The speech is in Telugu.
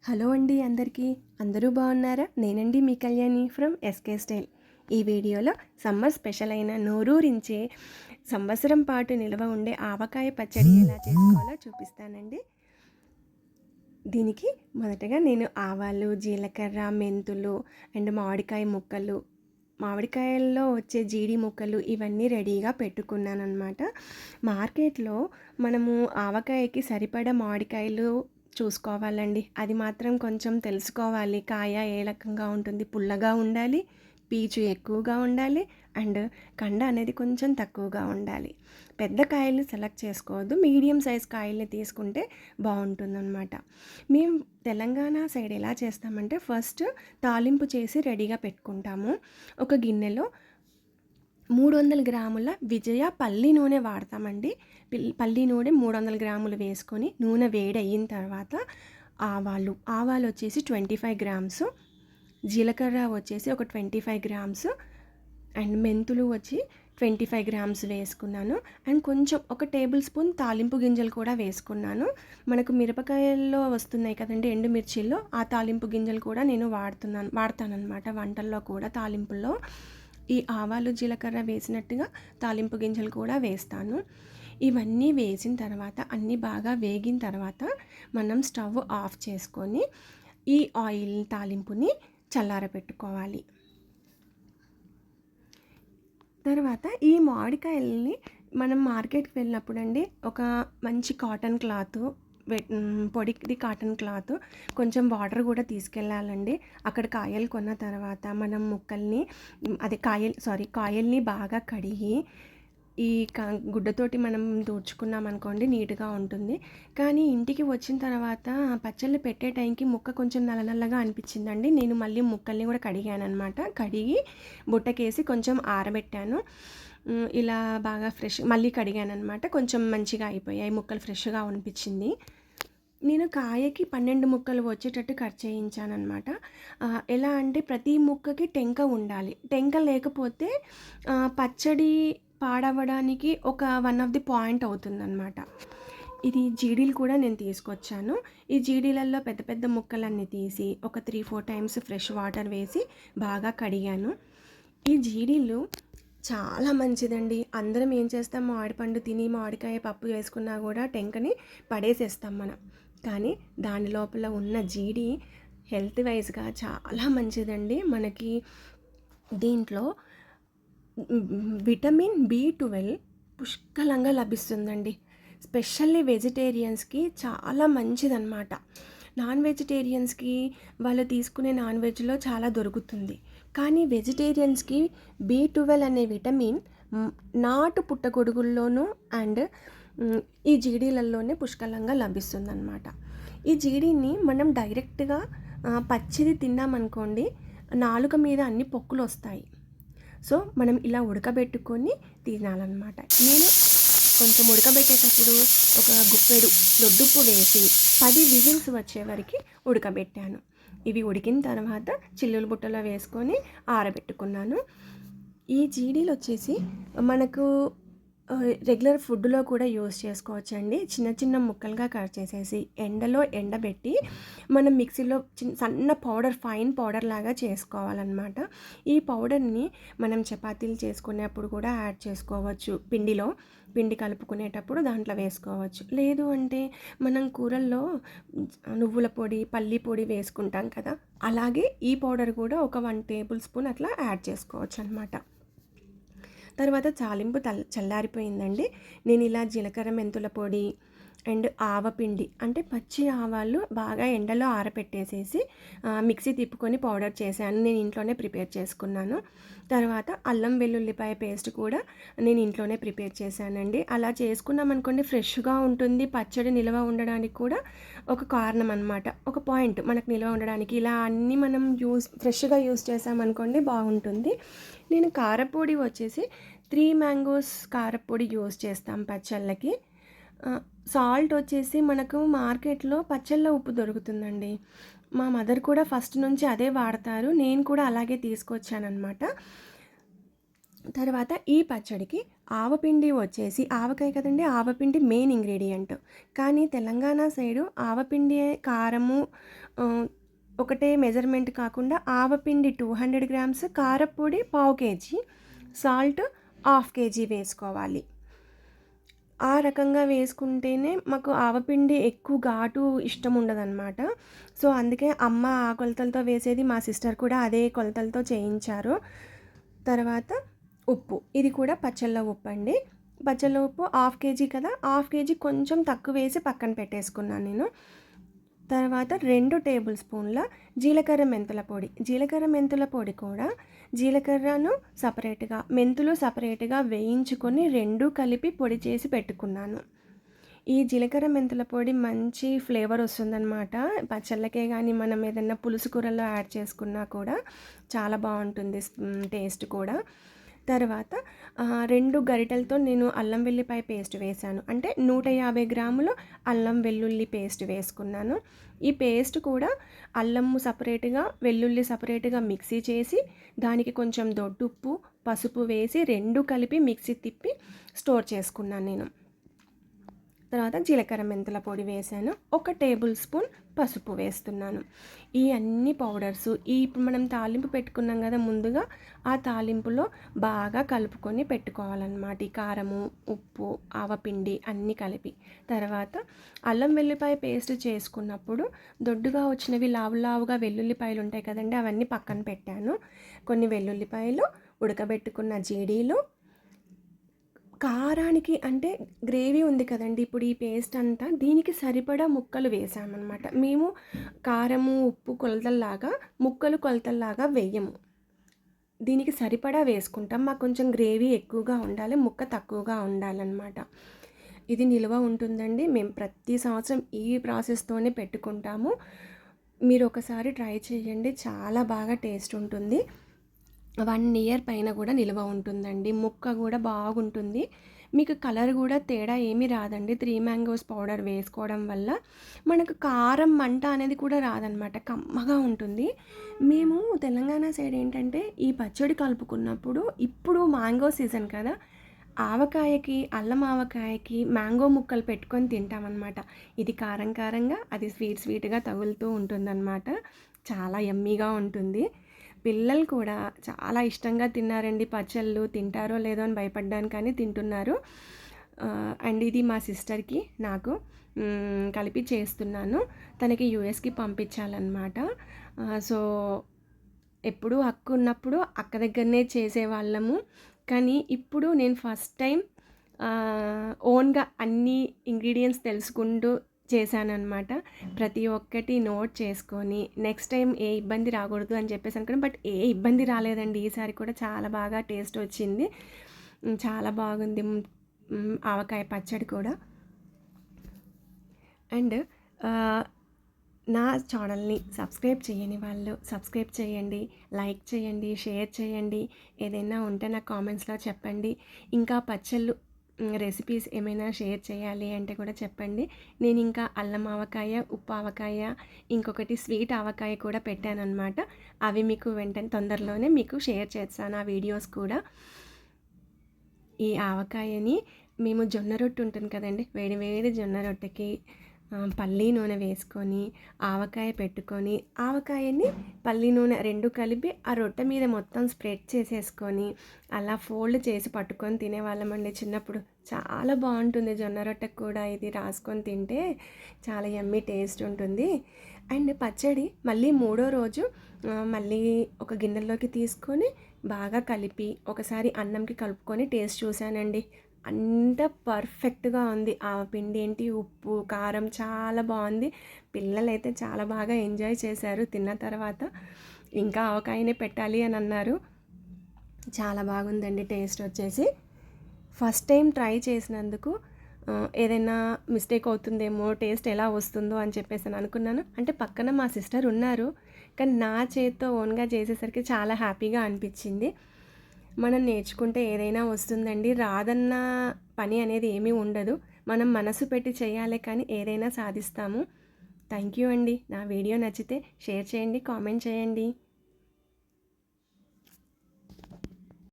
హలో అండి అందరికీ. అందరూ బాగున్నారా? నేనండి మీ కళ్యాణి ఫ్రమ్ ఎస్కే స్టైల్. ఈ వీడియోలో సమ్మర్ స్పెషల్ అయిన నోరూరించే సంవత్సరం పాటు నిల్వ ఉండే ఆవకాయ పచ్చడి ఎలా చేసుకోవాలో చూపిస్తానండి. దీనికి మొదటగా నేను ఆవాలు, జీలకర్ర, మెంతులు అండ్ మామిడికాయ ముక్కలు, మామిడికాయల్లో వచ్చే జీడి ముక్కలు ఇవన్నీ రెడీగా పెట్టుకున్నాను అనమాట. మార్కెట్లో మనము ఆవకాయకి సరిపడా మామిడికాయలు చూసుకోవాలండి. అది మాత్రం కొంచెం తెలుసుకోవాలి. కాయ ఏ రకంగా ఉంటుంది, పుల్లగా ఉండాలి, పీచు ఎక్కువగా ఉండాలి అండ్ కండ అనేది కొంచెం తక్కువగా ఉండాలి. పెద్ద కాయల్ని సెలెక్ట్ చేసుకోవద్దు, మీడియం సైజ్ కాయల్ని తీసుకుంటే బాగుంటుందన్నమాట. మేము తెలంగాణ సైడ్ ఎలా చేస్తామంటే ఫస్ట్ తాలింపు చేసి రెడీగా పెట్టుకుంటాము. ఒక గిన్నెలో 300 గ్రాముల విజయ పల్లి నూనె వాడతామండి. పల్లి నూనె 300 గ్రాములు వేసుకొని నూనె వేడయిన తర్వాత ఆవాలు వచ్చేసి 25 గ్రామ్స్, జీలకర్ర వచ్చేసి ఒక 25 గ్రామ్స్ అండ్ మెంతులు వచ్చి 25 గ్రామ్స్ వేసుకున్నాను. అండ్ కొంచెం ఒక టేబుల్ స్పూన్ తాలింపు గింజలు కూడా వేసుకున్నాను. మిరపకాయల్లో వస్తున్నాయి కదండి ఎండుమిర్చిల్లో, ఆ తాలింపు గింజలు కూడా నేను వాడతానన్నమాట వంటల్లో కూడా. తాలింపుల్లో ఈ ఆవాలు జీలకర్ర వేసినట్టుగా తాలింపు గింజలు కూడా వేస్తాను. ఇవన్నీ వేసిన తర్వాత అన్నీ బాగా వేగిన తర్వాత మనం స్టవ్ ఆఫ్ చేసుకొని ఈ ఆయిల్ తాలింపుని చల్లారబెట్టుకోవాలి. తర్వాత ఈ మామిడికాయల్ని మనం మార్కెట్కి వెళ్ళినప్పుడు అండి ఒక మంచి కాటన్ క్లాత్, పొడిది కాటన్ క్లాత్, కొంచెం వాటర్ కూడా తీసుకెళ్ళాలండి. అక్కడ కాయలు కొన్న తర్వాత మనం కాయల్ని బాగా కడిగి ఈ గుడ్డతోటి మనం తుడుచుకున్నాం అనుకోండి నీట్గా ఉంటుంది. కానీ ఇంటికి వచ్చిన తర్వాత పచ్చళ్ళు పెట్టే టైంకి ముక్క కొంచెం నల్లగా అనిపించిందండి. నేను మళ్ళీ ముక్కల్ని కూడా కడిగాను అనమాట. కడిగి బుట్టకేసి కొంచెం ఆరబెట్టాను. ఇలా బాగా మళ్ళీ కడిగాను అనమాట. కొంచెం మంచిగా అయిపోయాయి ముక్కలు, ఫ్రెష్గా అనిపించింది. నేను కాయకి 12 ముక్కలు వచ్చేటట్టు కట్ చేయించాను అనమాట. ఎలా అంటే ప్రతి ముక్కకి టెంక ఉండాలి. టెంక లేకపోతే పచ్చడి పాడవడానికి ఒక వన్ ఆఫ్ ది పాయింట్ అవుతుందన్నమాట. ఇది జీడీలు కూడా నేను తీసుకొచ్చాను. ఈ జీడీలలో పెద్ద పెద్ద ముక్కలన్నీ తీసి ఒక 3-4 టైమ్స్ ఫ్రెష్ వాటర్ వేసి బాగా కడిగాను. ఈ జీడీలు చాలా మంచిదండి. అందరం ఏం చేస్తాం, మామిడిపండు తిని మామిడికాయ పప్పు వేసుకున్నా కూడా టెంకని పడేసేస్తాం మనం. కానీ దాని లోపల ఉన్న జీడి హెల్త్ వైజ్గా చాలా మంచిదండి. మనకి దీంట్లో విటమిన్ B12 పుష్కలంగా లభిస్తుందండి. స్పెషల్లీ వెజిటేరియన్స్కి చాలా మంచిదన్నమాట. నాన్ వెజిటేరియన్స్కి వాళ్ళు తీసుకునే నాన్ వెజ్లో చాలా దొరుకుతుంది. కానీ వెజిటేరియన్స్కి B12 అనే విటమిన్ నాటు పుట్టగొడుగుల్లోనూ అండ్ ఈ జీడీలలోనే పుష్కలంగా లభిస్తుందన్నమాట. ఈ జీడీని మనం డైరెక్ట్గా పచ్చిది తిన్నామనుకోండి, నాలుక మీద అన్ని పొక్కులు వస్తాయి. సో మనం ఇలా ఉడకబెట్టుకొని తినాలన్నమాట. నేను కొంచెం ఉడకబెట్టేటప్పుడు ఒక గుప్పెడు దొడ్డుప్పు వేసి 10 విజిల్స్ వచ్చే వరకు ఉడకబెట్టాను. ఇవి ఉడికిన తర్వాత చిల్లుల బుట్టలో వేసుకొని ఆరబెట్టుకున్నాను. ఈ జీడీలు వచ్చేసి మనకు రెగ్యులర్ ఫుడ్లో కూడా యూస్ చేసుకోవచ్చండి. చిన్న చిన్న ముక్కలుగా కట్ చేసేసి ఎండలో ఎండబెట్టి మనం మిక్సీలో సన్న పౌడర్, ఫైన్ పౌడర్ లాగా చేసుకోవాలన్నమాట. ఈ పౌడర్ని మనం చపాతీలు చేసుకునేప్పుడు కూడా యాడ్ చేసుకోవచ్చు. పిండి కలుపుకునేటప్పుడు దాంట్లో వేసుకోవచ్చు. లేదు అంటే మనం కూరల్లో నువ్వుల పొడి, పల్లి పొడి వేసుకుంటాం కదా, అలాగే ఈ పౌడర్ కూడా ఒక 1 టేబుల్ స్పూన్ అట్లా యాడ్ చేసుకోవచ్చు అనమాట. తర్వాత తాలింపు చల్లారిపోయిందండి. నేను ఇలా జీలకర్ర, మెంతుల పొడి అండ్ ఆవపిండి అంటే పచ్చి ఆవాలు బాగా ఎండలో ఆరపెట్టేసేసి మిక్సీ తిప్పుకొని పౌడర్ చేశాను. నేను ఇంట్లోనే ప్రిపేర్ చేసుకున్నాను. తర్వాత అల్లం వెల్లుల్లిపాయ పేస్ట్ కూడా నేను ఇంట్లోనే ప్రిపేర్ చేశానండి. అలా చేసుకున్నాం అనుకోండి ఫ్రెష్గా ఉంటుంది. పచ్చడి నిల్వ ఉండడానికి కూడా ఒక కారణం అనమాట, ఒక పాయింట్ మనకు నిల్వ ఉండడానికి. ఇలా అన్నీ మనం ఫ్రెష్గా యూస్ చేసామనుకోండి బాగుంటుంది. నేను కారపొడి వచ్చేసి 3 మ్యాంగోస్ కారపొడి యూస్ చేస్తాం పచ్చళ్ళకి. సాల్ట్ వచ్చేసి మనకు మార్కెట్లో పచ్చళ్ళ ఉప్పు దొరుకుతుందండి. మా మదర్ కూడా ఫస్ట్ నుంచి అదే వాడతారు. నేను కూడా అలాగే తీసుకొచ్చానమాట. తర్వాత ఈ పచ్చడికి ఆవపిండి వచ్చేసి ఆవకాయ కదండీ! ఆవపిండి మెయిన్ ఇంగ్రీడియంట్. కానీ తెలంగాణ సైడు ఆవపిండి కారము ఒకటే మెజర్‌మెంట్ కాకుండా ఆవపిండి 200 గ్రామ్స్, కారప్పొడి పావు కేజీ, సాల్ట్ హాఫ్ కేజీ వేసుకోవాలి. ఆ రకంగా వేసుకుంటేనే మాకు ఆవపిండి ఎక్కువ ఘాటు ఇష్టం ఉండదనమాట. సో, అందుకే అమ్మ ఆ కొలతలతో వేసేది. మా సిస్టర్ కూడా అదే కొలతలతో చేయించారు. తర్వాత ఉప్పు. ఇది కూడా పచ్చళ్ళ ఉప్పండి. పచ్చళ్ళ ఉప్పు హాఫ్ కేజీ కదా! హాఫ్ కేజీ కొంచెం తక్కువేసి పక్కన పెట్టేసుకున్నాను నేను. తర్వాత 2 టేబుల్ స్పూన్ల జీలకర్ర మెంతుల పొడి. జీలకర్ర మెంతుల పొడి కూడా జీలకర్రను సపరేట్‌గా, మెంతులు సపరేట్‌గా వేయించుకొని 2 కలిపి పొడి చేసి పెట్టుకున్నాను. ఈ జీలకర్ర మెంతుల పొడి మంచి ఫ్లేవర్ వస్తుందనమాట. పచ్చళ్ళకే గానీ, మనం ఏదన్నా పులుసు కూరల్లో యాడ్ చేసుకున్నా కూడా చాలా బావుంటుంది టేస్ట్ కూడా. తర్వాత 2 గరిటెలతో నేను అల్లం వెల్లిపాయ పేస్ట్ వేశాను. అంటే 150 గ్రాములు అల్లం వెల్లుల్లి పేస్ట్ వేసుకున్నాను. ఈ పేస్ట్ కూడా అల్లము సపరేట్‌గా, వెల్లుల్లి సపరేట్‌గా మిక్సీ చేసి, దానికి కొంచెం దొడ్డుప్పు, పసుపు వేసి 2 కలిపి మిక్సీ తిప్పి స్టోర్ చేసుకున్నాను నేను. తర్వాత జీలకర్ర మెంతుల పొడి వేసాను. 1 టేబుల్ స్పూన్ పసుపు వేస్తున్నాను. ఈ అన్ని పౌడర్స్ ఇప్పుడు మనం తాలింపు పెట్టుకున్నాం కదా ముందుగా, ఆ తాలింపులో బాగా కలుపుకొని పెట్టుకోవాలన్నమాట. ఈ కారము, ఉప్పు, ఆవపిండి అన్నీ కలిపి. తర్వాత అల్లం వెల్లిపాయ పేస్ట్ చేసుకున్నప్పుడు దొడ్డుగా వచ్చినవి లావు లావుగా వెల్లుల్లిపాయలు ఉంటాయి కదండీ! అవన్నీ పక్కన పెట్టాను. కొన్ని వెల్లుల్లిపాయలు, ఉడకబెట్టుకున్న జీడీలు, కారానికి అంటే గ్రేవీ ఉంది కదండీ! ఇప్పుడు ఈ పేస్ట్ అంతా దీనికి సరిపడా ముక్కలు వేసామనమాట. మేము కారము, ఉప్పు కొలతల్లాగా, ముక్కలు కొలతల్లాగా వేయము. దీనికి సరిపడా వేసుకుంటాం. మాకు కొంచెం గ్రేవీ ఎక్కువగా ఉండాలి, ముక్క తక్కువగా ఉండాలన్నమాట. ఇది నిల్వ ఉంటుందండి. మేము ప్రతి సంవత్సరం ఈ ప్రాసెస్తోనే పెట్టుకుంటాము. మీరు ఒకసారి ట్రై చేయండి. చాలా బాగా టేస్ట్ ఉంటుంది. 1 ఇయర్ పైన కూడా నిల్వ ఉంటుందండి. ముక్క కూడా బాగుంటుంది. మీకు కలర్ కూడా తేడా ఏమీ రాదండి. 3 మ్యాంగోస్ పౌడర్ వేసుకోవడం వల్ల మనకు కారం, మంట అనేది కూడా రాదనమాట. కమ్మగా ఉంటుంది. మేము తెలంగాణ సైడ్ ఏంటంటే ఈ పచ్చడి కలుపుకున్నప్పుడు ఇప్పుడు మ్యాంగో సీజన్ కదా! ఆవకాయకి, అల్లం ఆవకాయకి మ్యాంగో ముక్కలు పెట్టుకొని తింటామనమాట. ఇది కారం కారంగా, అది స్వీట్ స్వీట్‌గా తగులుతూ ఉంటుందనమాట. చాలా యమ్మీగా ఉంటుంది. పిల్లలు కూడా చాలా ఇష్టంగా తిన్నారండి. పచ్చళ్ళు తింటారో లేదో అని భయపడ్డాను కానీ తింటున్నారు. అండ్ ఇది మా సిస్టర్‌కి, నాకు కలిపి చేస్తున్నాను. తనకి యూఎస్‌కి పంపించాలన్నమాట. సో, ఎప్పుడూ అక్క ఉన్నప్పుడు అక్క దగ్గరనే చేసేవాళ్ళము. కానీ ఇప్పుడు నేను ఫస్ట్ టైం ఓన్‌గా అన్ని ఇంగ్రీడియెంట్స్ తెలుసుకుంటూ చేశాననమాట. ప్రతి ఒక్కటి నోట్ చేసుకొని నెక్స్ట్ టైం ఏ ఇబ్బంది రాకూడదు అని చెప్పేసి అనుకున్నాను. బట్ ఏ ఇబ్బంది రాలేదండి. ఈసారి కూడా చాలా బాగా టేస్ట్ వచ్చింది. చాలా బాగుంది ఆవకాయ పచ్చడి కూడా. అండ్ నా ఛానల్ని సబ్స్క్రైబ్ చేయని వాళ్ళు సబ్స్క్రైబ్ చేయండి, లైక్ చేయండి, షేర్ చేయండి. ఏదైనా ఉంటే నాకు కామెంట్స్లో చెప్పండి. ఇంకా పచ్చళ్ళు రెసిపీస్ ఏమైనా షేర్ చేయాలి అంటే కూడా చెప్పండి. నేను ఇంకా అల్లం ఆవకాయ, ఉప్పు ఆవకాయ, ఇంకొకటి స్వీట్ ఆవకాయ కూడా పెట్టానన్నమాట. అవి మీకు వెంటనే తొందరలోనే మీకు షేర్ చేస్తాను ఆ వీడియోస్ కూడా. ఈ ఆవకాయని మేము జొన్న రొట్టె ఉంటుంది కదండి, వేడి వేడి జొన్న రొట్టెకి పల్లి నూనె వేసుకొని ఆవకాయ పెట్టుకొని, ఆవకాయని పల్లి నూనె 2 కలిపి ఆ రొట్టె మీద మొత్తం స్ప్రెడ్ చేసేసుకొని అలా ఫోల్డ్ చేసి పట్టుకొని తినేవాళ్ళమండి చిన్నప్పుడు. చాలా బాగుంటుంది జొన్న రొట్టెకి కూడా ఇది రాసుకొని తింటే చాలా యమ్మీ టేస్ట్ ఉంటుంది. అండ్ పచ్చడి మళ్ళీ 3వ రోజు మళ్ళీ ఒక గిన్నెలోకి తీసుకొని బాగా కలిపి ఒకసారి అన్నంకి కలుపుకొని టేస్ట్ చూశానండి. అంత పర్ఫెక్ట్‌గా ఉంది. ఆ పిండి ఏంటి, ఉప్పు, కారం చాలా బాగుంది. పిల్లలైతే చాలా బాగా ఎంజాయ్ చేశారు తిన్న తర్వాత. ఇంకా ఆవకాయనే పెట్టాలి అని అన్నారు. చాలా బాగుందండి టేస్ట్ వచ్చేసి. ఫస్ట్ టైం ట్రై చేసినందుకు ఏదైనా మిస్టేక్ అవుతుందేమో, టేస్ట్ ఎలా వస్తుందో అని చెప్పేసి అనుకున్నాను. అంటే పక్కన మా సిస్టర్ ఉన్నారు. కానీ నా చేత్తో ఓన్గా చేసేసరికి చాలా హ్యాపీగా అనిపించింది. మనం నేర్చుకుంటే ఏదైనా వస్తుందండి. రాదన్న పని అనేది ఏమీ ఉండదు. మనం మనసు పెట్టి చేయాలే కానీ ఏదైనా సాధిస్తాము. థ్యాంక్ యూ అండి. నా వీడియో నచ్చితే షేర్ చేయండి, కామెంట్ చేయండి.